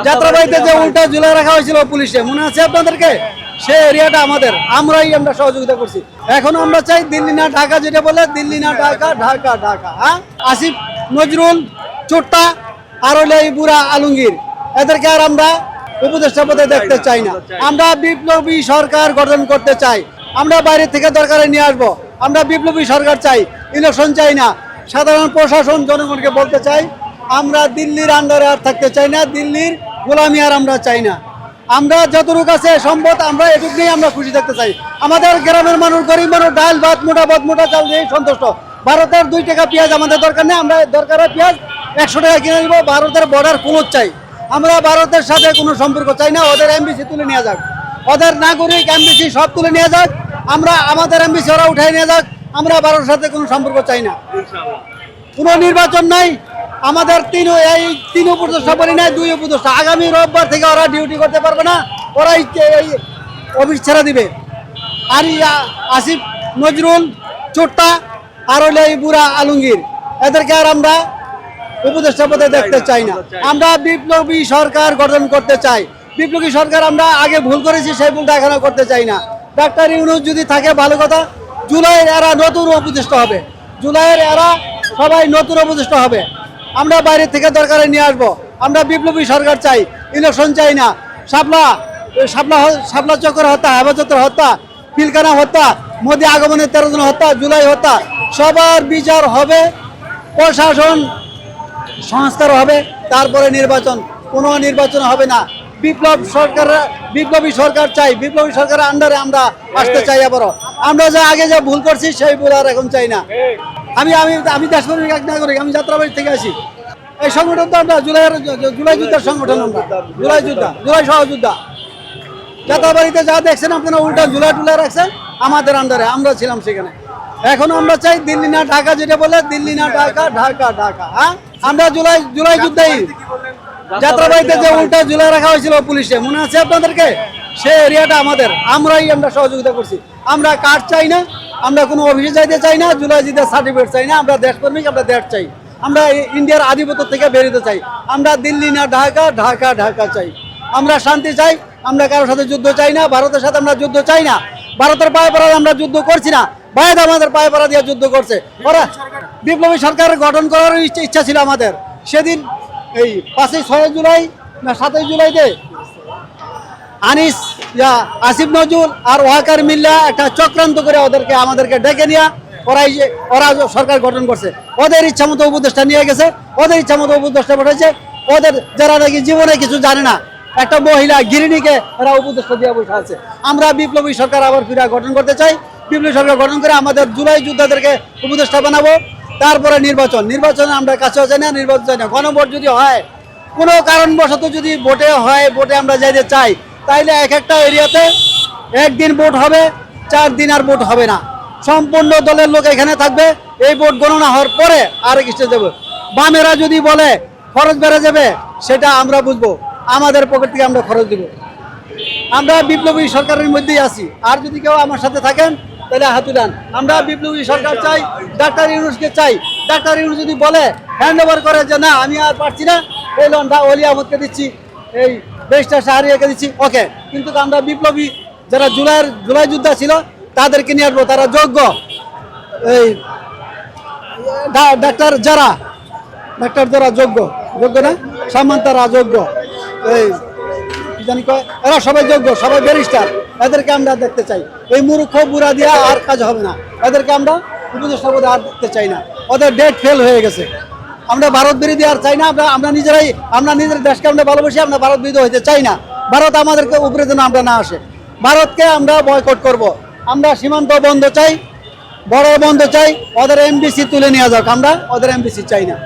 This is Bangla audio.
যাত্রাবাড়িতে যে উল্টা ঝুলাই রাখা হয়েছিল পুলিশে, মনে আছে আপনাদেরকে? সেই এরিয়াটা আমাদের, আমরা সহযোগিতা করছি। এখন আমরা চাই দিল্লি না ঢাকা, যেটা বলে দিল্লি না ঢাকা, ঢাকা ঢাকা। হ্যাঁ, আসিফ নজরুল, চোট্টা আর হলে এই বুড়া আলমগীর, এদেরকে আর আমরা উপদেষ্টা পদে দেখতে চাই না। আমরা বিপ্লবী সরকার গঠন করতে চাই। আমরা বাইরে থেকে দরকারে নিয়ে আসবো। আমরা বিপ্লবী সরকার চাই, ইলেকশন চাই না। সাধারণ প্রশাসন জনগণকে বলতে চাই, আমরা দিল্লির আন্ডারে আর থাকতে চাই না, দিল্লির গোলামি আর আমরা চাই না। আমরা যতটুকু আছে সম্পদ, আমরা এটুক নিয়ে আমরা খুশি থাকতে চাই। আমাদের গ্রামের মানুষ, গরিব মানুষ ডাল ভাত মোটা চাল দিয়ে সন্তুষ্ট। ভারতের 2 টাকা পেঁয়াজ আমাদের দরকার নেই, আমরা দরকার হয় পেঁয়াজ 100 টাকা কিনে নিব। ভারতের বর্ডার ক্লোজ চাই। আমরা ভারতের সাথে কোনো সম্পর্ক চাই না। ওদের এমবিসি তুলে নিয়ে যাক, ওদের নাগরিক এমবিসি সব তুলে নিয়ে যাক, আমরা আমাদের এমবিসি ওরা উঠাই নিয়ে যাক। আমরা ভারতের সাথে কোনো সম্পর্ক চাই না। কোনো নির্বাচন নাই। আমাদের তিন উপদেষ্টা বলি নাই, 2 উপদেষ্টা। আগামী রোববার থেকে ওরা ডিউটি করতে পারবে না, ওরা এই অফিস ছেড়ে দিবে। আর আসিফ নজরুল, চোট্টা আর হলে এই বুড়া আলমগীর, এদেরকে আর আমরা উপদেষ্টা পদে দেখতে চাই না। আমরা বিপ্লবী সরকার গঠন করতে চাই। বিপ্লবী সরকার আমরা আগে ভুল করেছি, সেই ভুলটা এখনো করতে চাই না। ডাক্তার ইউনূস যদি থাকে ভালো কথা। জুলাইয়ের এরা নতুন উপদেষ্টা হবে, জুলাইয়ের এরা সবাই নতুন উপদেষ্টা হবে। আমরা বাইরে থেকে দরকারে নিয়ে আসবো। আমরা বিপ্লবী সরকার চাই, ইলেকশন চাই না। শাপলা চক্র হত্যা, হেফাজতের হত্যা, পিলখানা হত্যা, মোদি আগমনের 13 জন হত্যা, জুলাই হত্যা, সবার বিচার হবে, প্রশাসন সংস্কার হবে, তারপরে নির্বাচন। কোনো নির্বাচন হবে না। বিপ্লবী সরকার চাই, বিপ্লবী সরকারের আন্ডারে আমরা আসতে চাই। আবারও আমরা আগে যা ভুল করছি সেই ভুল আর এখন চাই না। আমি দেশপ্রেমিক এক নাগরিক, আমি যাত্রাবাড়ি থেকে আসি। এই সংগঠন তো আমরা জুলাই যুদ্ধের সংগঠন, আমরা জুলাই সহযোদ্ধা। যাত্রাবাড়িতে যা দেখছেন আপনারা, উল্টা জুলাই টুলাই রাখছেন আমাদের আন্ডারে, আমরা ছিলাম সেখানে। এখন আমরা চাই দিল্লি না ঢাকা, যেটা বলে দিল্লি না ঢাকা, ঢাকা ঢাকা। হ্যাঁ, আমরা জুলাই যুদ্ধেই যাত্রাবাড়িতে যে উল্টা ঝুলাই রাখা হয়েছিল পুলিশে, মনে আছে আপনাদেরকে? সেই এরিয়াটা আমাদের, আমরা সহযোগিতা করছি। আমরা কার্ড চাই না, আমরা কোনো অফিসে যাইতে চাই না, জুলাই জিদের সার্টিফিকেট চাই না। আমরা দেশপ্রেমিক, আমরা দেশ চাই। আমরা ইন্ডিয়ার আধিপত্য থেকে বেরোতে চাই। আমরা দিল্লি না ঢাকা, ঢাকা ঢাকা চাই। আমরা শান্তি চাই। আমরা কারোর সাথে যুদ্ধ চাই না, ভারতের সাথে আমরা যুদ্ধ চাই না। ভারতের পায়ে পড়া আমরা যুদ্ধ করছি না, ভারত আমাদের পায়ে পড়া দিয়ে যুদ্ধ করছে। ওরা বিপ্লবী সরকার গঠন করার ইচ্ছা ছিল আমাদের। সেদিন এই 5-6 জুলাই না 7 জুলাইতে আসিফ নজরুল আর ওয়াকার মিল্লা একটা চক্রান্ত করে আমাদেরকে ডেকে নিয়ে ওরা সরকার গঠন করছে। ওদের ইচ্ছা মতো উপদেষ্টা নিয়ে গেছে, ওদের ইচ্ছা মতো উপদেষ্টা পাঠাইছে। ওদের যারা নাকি জীবনে কিছু জানে না, একটা মহিলা গৃহিণীকে এরা উপদেষ্টা দিয়ে বসে আছে। আমরা বিপ্লবী সরকার আবার ফিরে গঠন করতে চাই। বিপ্লবী সরকার গঠন করে আমাদের জুলাই যোদ্ধাদেরকে উপদেষ্টা বানাবো। তারপরে নির্বাচনে আমরা কাছে চাই না, নির্বাচন চাই না। গণভোট যদি হয়, কোনো কারণবশত যদি ভোটে আমরা যাইতে চাই, তাইলে একটা এরিয়াতে একদিন ভোট হবে, 4 দিন আর ভোট হবে না। সম্পূর্ণ দলের লোক এখানে থাকবে। এই ভোট গণনা হওয়ার পরে আরেক স্টেজে যাবে। বামেরা যদি বলে খরচ বেড়ে যাবে, সেটা আমরা বুঝবো, আমাদের পকেট থেকে আমরা খরচ দিব। আমরা বিপ্লবী সরকারের মধ্যেই আছি। আর যদি কেউ আমার সাথে থাকেন তাহলে হাত উঠান। আমরা বিপ্লবী সরকার চাই, ডাক্তার ইউনূসকে চাই। ডাক্তার ইউনূস যদি বলে হ্যান্ড ওভার করে যে না আমি আর পারছি না, এই লন্ডা অলি আহমদকে দিচ্ছি, এই বেশটা শাহরিয়াকে দিচ্ছি, ওকে। কিন্তু আমরা বিপ্লবী যারা জুলাই যোদ্ধা ছিল তাদেরকে নিয়ে আসবো। তারা যোগ্য, এই ডাক্তার যারা যোগ্য না, সম্মান তারা যোগ্য, এই জানি এরা সবাই যোগ্য, সবাই ব্যারিস্টার। এদেরকে আমরা দেখতে চাই। এই মূর্খ বুড়া দিয়া আর কাজ হবে না। এদেরকে আমরা উপদেষ্টা পদে আর দেখতে চাই না। ওদের ডেট ফেল হয়ে গেছে। আমরা ভারত বিরোধী আর চাই না। আমরা নিজের দেশকে আমরা ভালোবাসি। আমরা ভারত বিরোধী হইতে চাই না। ভারত আমাদেরকে উপরে যেন আমরা না আসে। ভারতকে আমরা বয়কট করব। আমরা সীমান্ত বন্ধ চাই, বড় বন্ধ চাই। ওদের এমবিসি তুলে নিয়ে যাক, আমরা ওদের এমবিসি চাই না।